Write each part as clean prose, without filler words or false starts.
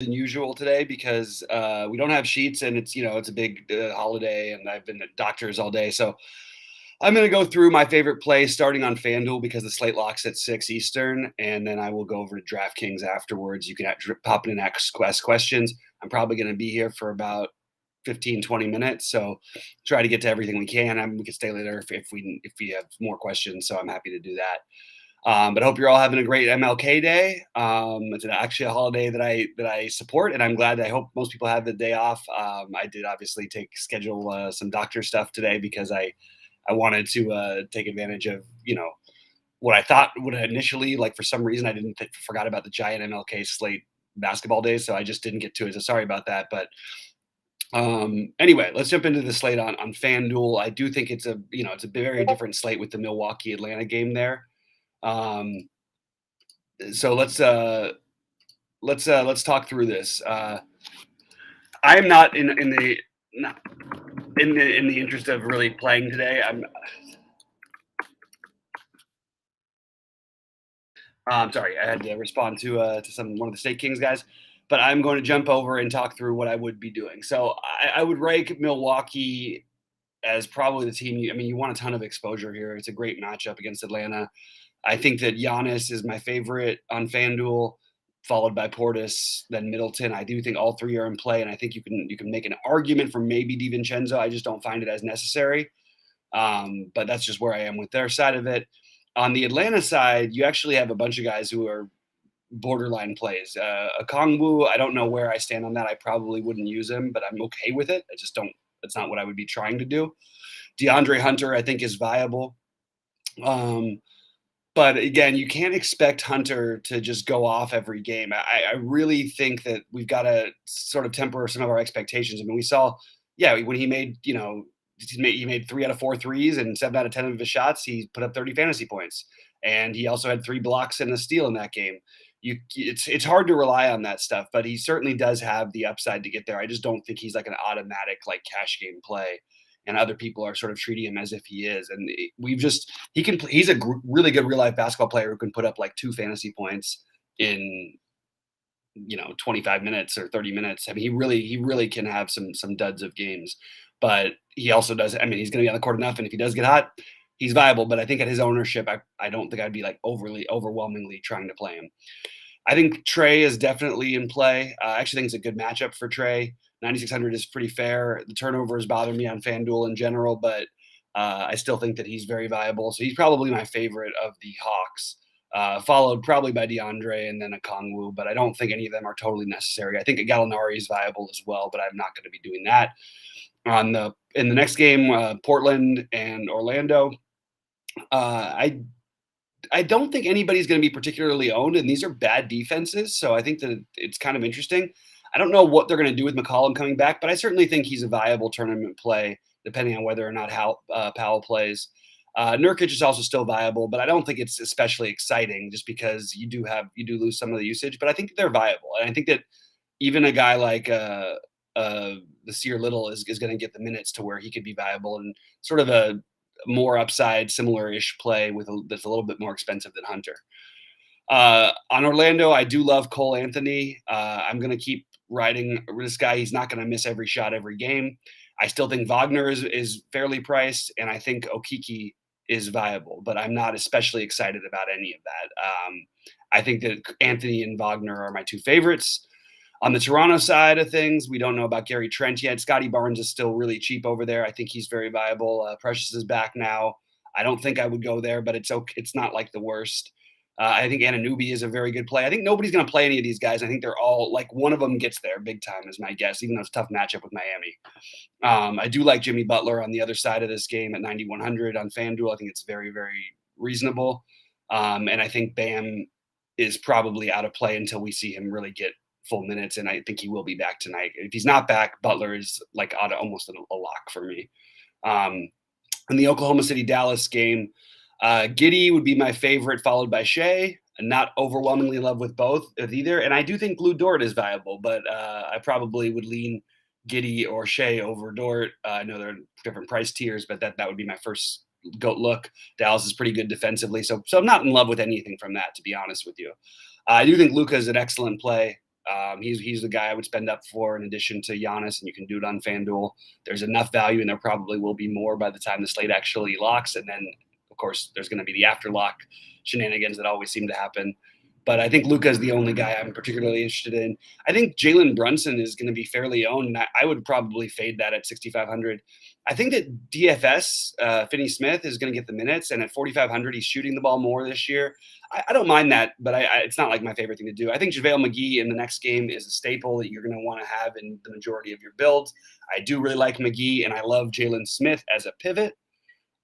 than usual today because we don't have sheets and it's a big holiday and I've been at doctors all day. So I'm going to go through my favorite plays starting on FanDuel because the slate locks at 6 Eastern. And then I will go over to DraftKings afterwards. You can pop in and ask questions. I'm probably going to be here for about 15, 20 minutes. So try to get to everything we can. We can stay later if we have more questions. So I'm happy to do that. But I hope you're all having a great MLK Day. It's actually a holiday that I support, and I'm glad. I hope most people have the day off. I did obviously schedule some doctor stuff today because I wanted to take advantage of what I thought would initially, like, for some reason I didn't forgot about the giant MLK slate basketball days, so I just didn't get to it. So sorry about that. But anyway, let's jump into the slate on FanDuel. I do think it's a very different slate with the Milwaukee Atlanta game there. Um, so let's talk through this. I am not in the interest of really playing today. I'm sorry, I had to respond to one of the State Kings guys, but I'm going to jump over and talk through what I would be doing. So I would rank Milwaukee as probably the team. You want a ton of exposure here. It's a great matchup against Atlanta. I think that Giannis is my favorite on FanDuel, followed by Portis, then Middleton. I do think all three are in play, and I think you can make an argument for maybe DiVincenzo. I just don't find it as necessary. But that's just where I am with their side of it. On the Atlanta side, you actually have a bunch of guys who are borderline plays. Okongwu, I don't know where I stand on that. I probably wouldn't use him, but I'm okay with it. I just don't. That's not what I would be trying to do. DeAndre Hunter, I think, is viable. Um, but again, you can't expect Hunter to just go off every game. I really think that we've got to sort of temper some of our expectations. I mean, we saw, yeah, when he made 3 out of 4 threes and 7 out of 10 of his shots, he put up 30 fantasy points, and he also had 3 blocks and a steal in that game. It's hard to rely on that stuff, but he certainly does have the upside to get there. I just don't think he's like an automatic like cash game play, and other people are sort of treating him as if he is. And he's a really good real life basketball player who can put up like 2 fantasy points in 25 minutes or 30 minutes. I mean, he really can have some duds of games, but he also does. I mean, he's going to be on the court enough, and if he does get hot, he's viable. But I think at his ownership, I don't think I'd be like overwhelmingly trying to play him. I think Trey is definitely in play. I actually think it's a good matchup for Trey. 9,600 is pretty fair. The turnovers bother me on FanDuel in general, but I still think that he's very viable. So he's probably my favorite of the Hawks, followed probably by DeAndre and then a Kongwu, but I don't think any of them are totally necessary. I think a Gallinari is viable as well, but I'm not going to be doing that. In the next game, Portland and Orlando, I don't think anybody's going to be particularly owned, and these are bad defenses, so I think that it's kind of interesting. I don't know what they're going to do with McCollum coming back, but I certainly think he's a viable tournament play, depending on whether or not Powell plays. Nurkic is also still viable, but I don't think it's especially exciting just because you do lose some of the usage, but I think they're viable, and I think that even a guy like the Sear Little is going to get the minutes to where he could be viable and sort of a more upside, similar-ish play that's a little bit more expensive than Hunter. On Orlando, I do love Cole Anthony. I'm going to keep riding this guy. He's not going to miss every shot every game. I still think Wagner is fairly priced, and I think Okiki is viable, but I'm not especially excited about any of that. I think that Anthony and Wagner are my two favorites. On the Toronto side of things, we don't know about Gary Trent yet. Scotty Barnes is still really cheap over there. I think he's very viable. Precious is back now. I don't think I would go there, but it's okay. It's not like the worst. I think Anunoby is a very good play. I think nobody's going to play any of these guys. I think they're all like one of them gets there big time is my guess, even though it's a tough matchup with Miami. I do like Jimmy Butler on the other side of this game at 9,100 on FanDuel. I think it's very, very reasonable. And I think Bam is probably out of play until we see him really get full minutes, and I think he will be back tonight. If he's not back, Butler is like almost a lock for me. In the Oklahoma City Dallas game, Giddey would be my favorite, followed by Shea. Not overwhelmingly in love with both of either, and I do think Lou Dort is viable, but I probably would lean Giddey or Shea over Dort. I know they're different price tiers, but that would be my first goat look. Dallas is pretty good defensively, so I'm not in love with anything from that, to be honest with you. I do think Luka is an excellent play. He's the guy I would spend up for in addition to Giannis, and you can do it on FanDuel. There's enough value, and there probably will be more by the time the slate actually locks. And then, of course, there's going to be the after lock shenanigans that always seem to happen. But I think Luka is the only guy I'm particularly interested in. I think Jalen Brunson is going to be fairly owned, and I would probably fade that at 6,500. I think that DFS, Finney Smith, is going to get the minutes, and at 4,500, he's shooting the ball more this year. I don't mind that, but it's not like my favorite thing to do. I think JaVale McGee in the next game is a staple that you're going to want to have in the majority of your builds. I do really like McGee, and I love Jalen Smith as a pivot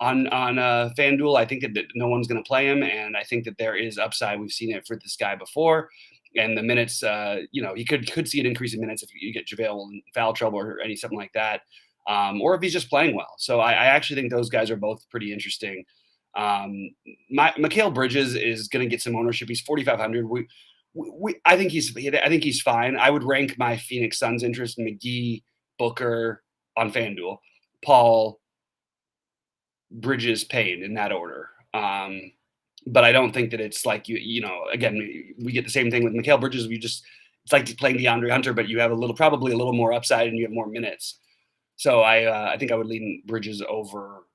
on FanDuel. I think that no one's going to play him, and I think that there is upside. We've seen it for this guy before, and the minutes, he could see an increase in minutes if you get JaVale in foul trouble or something like that, or if he's just playing well. So I actually think those guys are both pretty interesting. Mikal Bridges is going to get some ownership. He's 4,500. I think he's fine. I would rank my Phoenix Suns interest McGee, Booker on FanDuel, Paul, Bridges, Payne in that order. But I don't think that it's like again, we get the same thing with Mikal Bridges. It's like playing DeAndre Hunter, but you have probably a little more upside and you have more minutes. So I think I would lean Bridges over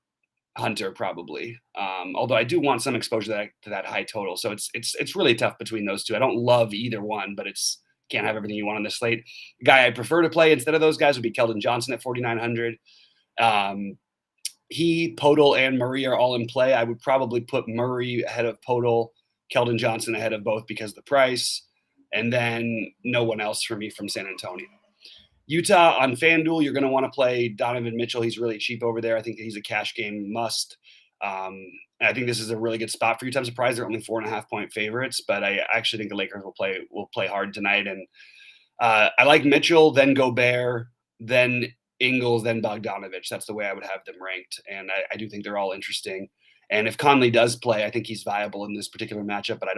Hunter probably. Although I do want some exposure to that high total. So it's really tough between those two. I don't love either one, but can't have everything you want on this slate. The guy I prefer to play instead of those guys would be Keldon Johnson at 4,900. He, Podol, and Murray are all in play. I would probably put Murray ahead of Podol, Keldon Johnson ahead of both because of the price, and then no one else for me from San Antonio. Utah on FanDuel, you're going to want to play Donovan Mitchell. He's really cheap over there. I think he's a cash game must. I think this is a really good spot for Utah. I'm surprised they're only 4.5-point favorites, but I actually think the Lakers will play hard tonight. And I like Mitchell, then Gobert, then Ingles, then Bogdanovich. That's the way I would have them ranked. And I do think they're all interesting. And if Conley does play, I think he's viable in this particular matchup, but I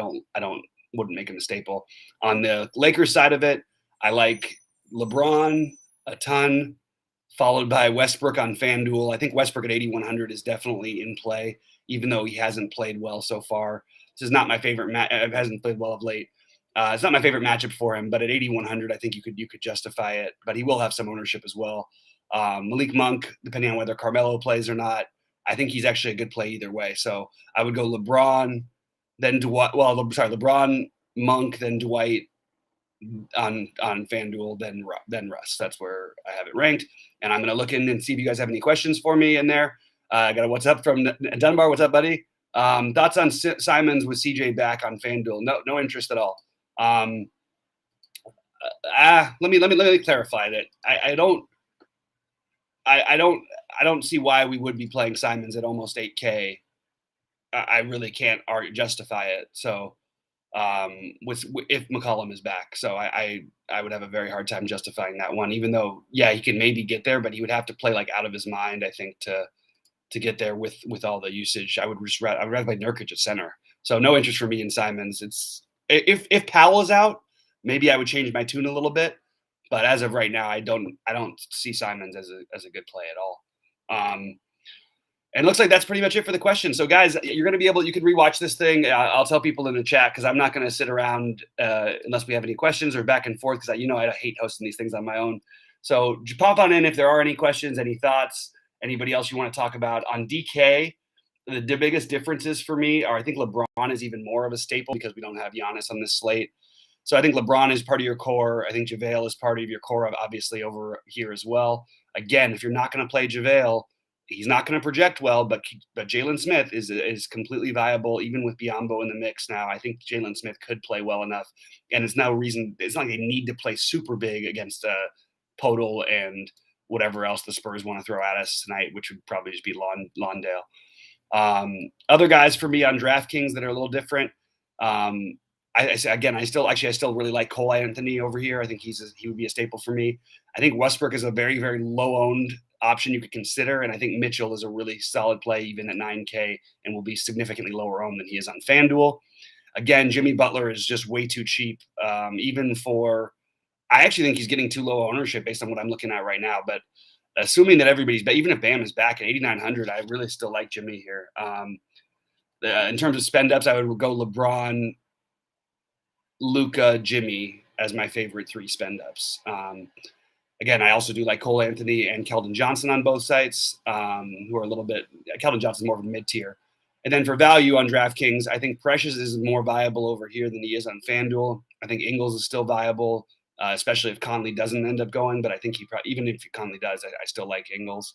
wouldn't make him a staple. On the Lakers side of it, I like LeBron a ton, followed by Westbrook on FanDuel. I think Westbrook at 8,100 is definitely in play, even though he hasn't played well so far. This is not my favorite hasn't played well of late. It's not my favorite matchup for him, but at 8,100, I think you could justify it. But he will have some ownership as well. Malik Monk, depending on whether Carmelo plays or not, I think he's actually a good play either way. So I would go LeBron, then Dwight. LeBron, Monk, then Dwight on FanDuel, then Russ. That's where I have it ranked. And I'm going to look in and see if you guys have any questions for me in there. I got a what's up from Dunbar. What's up, buddy? Thoughts on Simons with CJ back on FanDuel? No interest at all. Let me clarify that. I don't see why we would be playing Simons at almost 8K. I really can't justify it. So if McCollum is back, so I would have a very hard time justifying that one. Even though, yeah, he can maybe get there, but he would have to play like out of his mind, I think, to get there with all the usage. I would rather play Nurkic at center. So no interest for me in Simons. It's if Powell is out, maybe I would change my tune a little bit. But as of right now, I don't see Simons as a good play at all. And it looks like that's pretty much it for the question. So guys, you're going to be able, you can rewatch this thing. I'll tell people in the chat because I'm not going to sit around unless we have any questions or back and forth because I hate hosting these things on my own. So pop on in if there are any questions, any thoughts, anybody else you want to talk about. On DK, the biggest differences for me are I think LeBron is even more of a staple because we don't have Giannis on this slate. So I think LeBron is part of your core. I think JaVale is part of your core, obviously, over here as well. Again, if you're not going to play JaVale, he's not going to project well, but Jalen Smith is completely viable, even with Biyombo in the mix now. I think Jalen Smith could play well enough, and it's no reason. It's not like they need to play super big against Podol and whatever else the Spurs want to throw at us tonight, which would probably just be Lawndale. Other guys for me on DraftKings that are a little different. I still really like Cole Anthony over here. I think he would be a staple for me. I think Westbrook is a very, very low owned option you could consider. And I think Mitchell is a really solid play, even at 9K, and will be significantly lower owned than he is on FanDuel. Again, Jimmy Butler is just way too cheap. I actually think he's getting too low ownership based on what I'm looking at right now. But assuming that even if Bam is back at 8,900, I really still like Jimmy here. In terms of spend ups, I would go LeBron, Luka, Jimmy as my favorite 3 spend ups. Again, I also do like Cole Anthony and Keldon Johnson on both sites, who are a little bit. Keldon Johnson more of a mid tier, and then for value on DraftKings, I think Precious is more viable over here than he is on FanDuel. I think Ingles is still viable, especially if Conley doesn't end up going. But I think even if Conley does, I still like Ingles.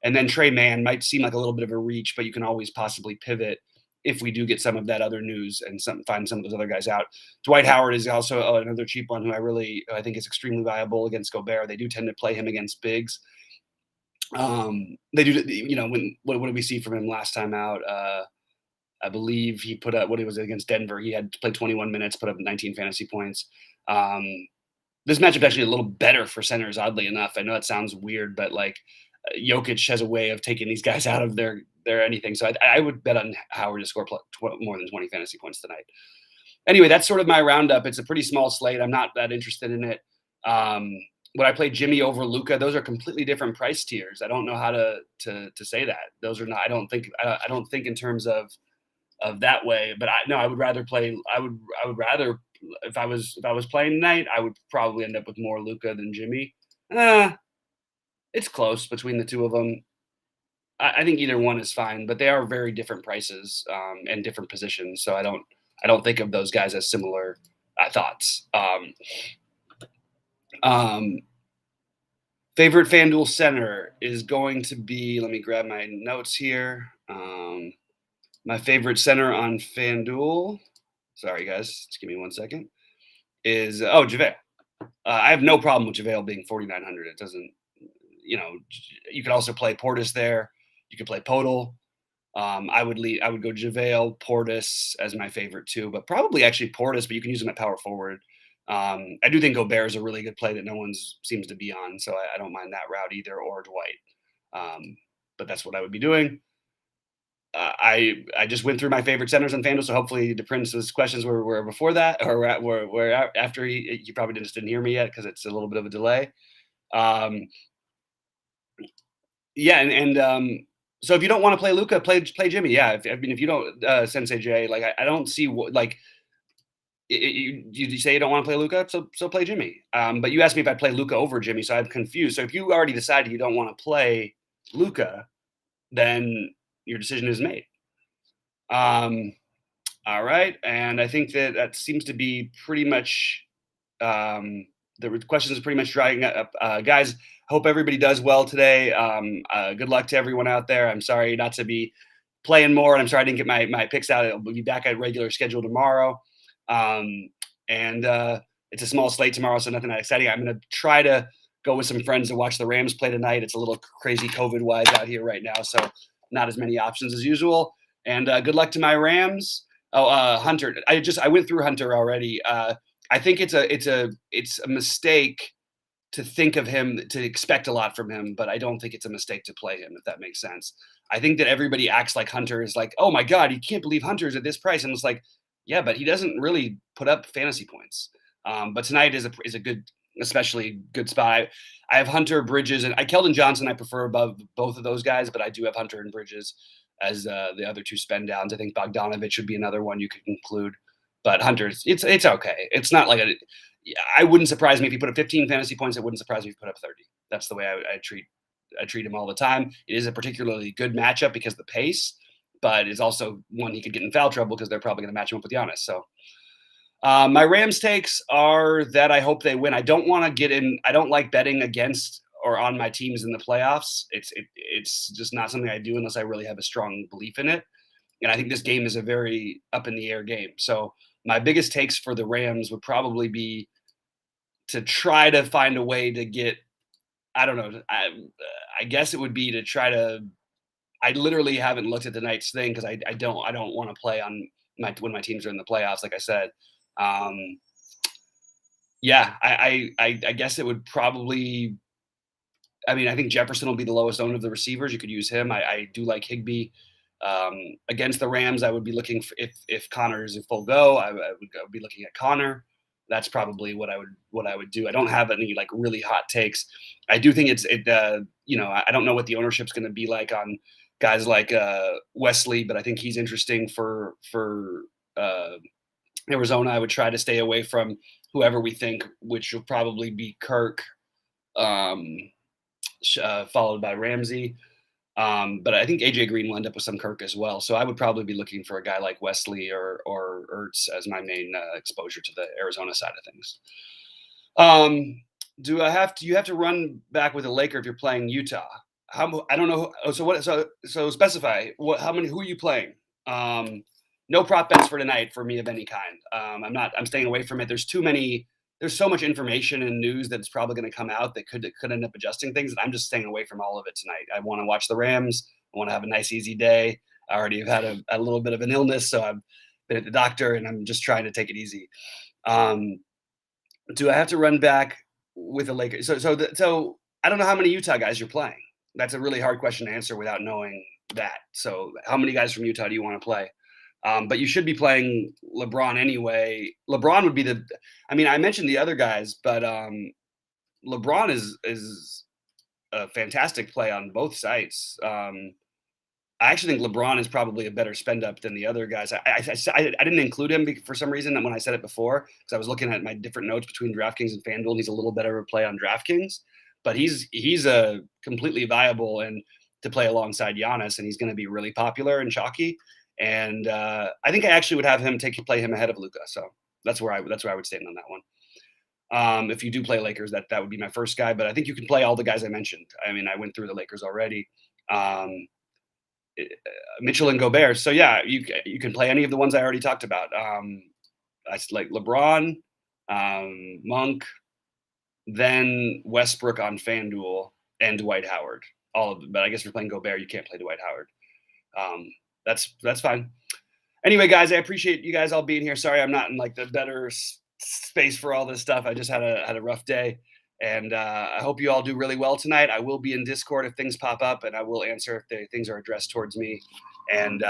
And then Trey Mann might seem like a little bit of a reach, but you can always possibly pivot if we do get some of that other news and find some of those other guys out. Dwight Howard is also another cheap one who I think is extremely viable against Gobert. They do tend to play him against bigs. They do, what did we see from him last time out? I believe he put up what he was against Denver. He had played 21 minutes, put up 19 fantasy points. This matchup actually a little better for centers, oddly enough. I know it sounds weird, but like Jokic has a way of taking these guys out of their anything. So I would bet on Howard to score more than 20 fantasy points tonight. Anyway, that's sort of my roundup. It's a pretty small slate. I'm not that interested in it. Would I play Jimmy over Luka? Those are completely different price tiers. I don't know how to say that. Those are not. I don't think in terms of that way. But I would rather play. I would rather if I was playing tonight, I would probably end up with more Luka than Jimmy. It's close between the two of them. I think either one is fine, but they are very different prices and different positions. So I don't think of those guys as similar thoughts. Favorite FanDuel center is going to be. Let me grab my notes here. My favorite center on FanDuel. Sorry, guys. Just give me 1 second. Is JaVale. I have no problem with JaVale being 4,900. It doesn't. You could also play Portis there. You could play Podol. I would go JaVale, Portis as my favorite too, but probably actually Portis, but you can use him at power forward. I do think Gobert is a really good play that no one seems to be on, so I don't mind that route either, or Dwight. But that's what I would be doing. I just went through my favorite centers on FanDuel, so hopefully the Prince's questions were before that, or were after he probably just didn't hear me yet because it's a little bit of a delay. Yeah, and so if you don't want to play Luka, play Jimmy. Yeah, if you don't, Sensei J, like I don't see what like. You say you don't want to play Luka, so play Jimmy. But you asked me if I'd play Luka over Jimmy, so I'm confused. So if you already decided you don't want to play Luka, then your decision is made. All right, and I think that seems to be pretty much the questions are pretty much drying up. Guys, hope everybody does well today. Good luck to everyone out there. I'm sorry not to be playing more, and I'm sorry I didn't get my picks out. I'll be back at regular schedule tomorrow. And it's a small slate tomorrow, so nothing that exciting. I'm going to try to go with some friends to watch the Rams play tonight. It's a little crazy COVID-wise out here right now, so not as many options as usual. And good luck to my Rams. Hunter. I went through Hunter already. I think it's a mistake to think of him, to expect a lot from him, but I don't think it's a mistake to play him, if that makes sense. I think that everybody acts like Hunter is like, oh my God, you can't believe Hunter's at this price. And it's like, yeah, but he doesn't really put up fantasy points. But tonight is a good, especially good spot. I have Hunter, Bridges, and Keldon Johnson I prefer above both of those guys, but I do have Hunter and Bridges as the other two spend downs. I think Bogdanovich would be another one you could include. But Hunter's, it's okay. It's not like I wouldn't surprise me if he put up 15 fantasy points. It wouldn't surprise me if he put up 30. That's the way I treat him all the time. It is a particularly good matchup because of the pace, but it's also one he could get in foul trouble because they're probably going to match him up with Giannis. So my Rams takes are that I hope they win. I don't want to get in. I don't like betting against or on my teams in the playoffs. It's just not something I do unless I really have a strong belief in it. And I think this game is a very up in the air game. So my biggest takes for the Rams would probably be to try to find a way to get, I don't know. I guess it would be to try to, I literally haven't looked at tonight's thing because I don't want to play on when my teams are in the playoffs, like I said. Yeah, I guess it would probably, I mean, I think Jefferson will be the lowest owned of the receivers. You could use him. I do like Higbee. Against the Rams, I would be looking for, if Connor is in full go, I would be looking at Connor. That's probably what I would do. I don't have any like really hot takes. I do think I don't know what the ownership's going to be like on guys like Wesley, but I think he's interesting for Arizona, I would try to stay away from whoever we think, which will probably be Kirk, um, followed by Ramsey. But I think AJ Green will end up with some Kirk as well. So I would probably be looking for a guy like Wesley or Ertz as my main exposure to the Arizona side of things. Um, do I have to? You have to run back with a Laker if you're playing Utah. I don't know. Oh, so what? So specify what? How many? Who are you playing? No prop bets for tonight for me of any kind. I'm not. I'm staying away from it. There's too many. There's so much information and news that's probably going to come out that could end up adjusting things. And I'm just staying away from all of it tonight. I want to watch the Rams. I want to have a nice easy day. I already have had a little bit of an illness, so I've been at the doctor, and I'm just trying to take it easy. Um, do I have to run back with the Lakers? So I don't know how many Utah guys you're playing. That's a really hard question to answer without knowing that. So how many guys from Utah do you want to play? But you should be playing LeBron anyway. LeBron would be the. I mean, I mentioned the other guys, but LeBron is a fantastic play on both sites. I actually think LeBron is probably a better spend up than the other guys. I didn't include him for some reason when I said it before because I was looking at my different notes between DraftKings and FanDuel. And he's a little better of a play on DraftKings, but he's a completely viable and to play alongside Giannis, and he's going to be really popular and chalky. And I think I actually would have him play him ahead of Luka. So that's where I would stand on that one. If you do play Lakers, that would be my first guy. But I think you can play all the guys I mentioned. I mean, I went through the Lakers already. Mitchell and Gobert. So yeah, you can play any of the ones I already talked about. I like LeBron, Monk, then Westbrook on FanDuel and Dwight Howard. All of them. But I guess if you're playing Gobert, you can't play Dwight Howard. That's fine. Anyway, guys, I appreciate you guys all being here. Sorry, I'm not in like the better space for all this stuff. I just had a rough day. And I hope you all do really well tonight. I will be in Discord if things pop up, and I will answer if things are addressed towards me. And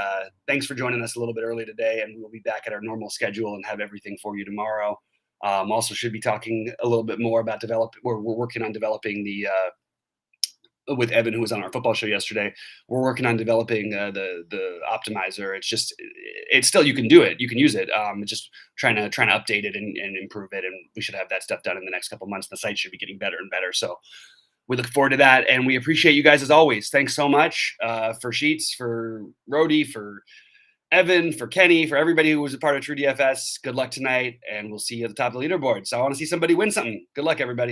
thanks for joining us a little bit early today. And we'll be back at our normal schedule and have everything for you tomorrow. Also, should be talking a little bit more about We're working on developing the with Evan, who was on our football show yesterday. We're working on developing the optimizer. It's still, you can do it, you can use it. It's just trying to update it and improve it, and we should have that stuff done in the next couple months. The site should be getting better and better. So we look forward to that, and we appreciate you guys as always. Thanks so much for Sheets, for Rody, for Evan, for Kenny, for everybody who was a part of True DFS. Good luck tonight, and we'll see you at the top of the leaderboard. So I want to see somebody win something. Good luck, everybody.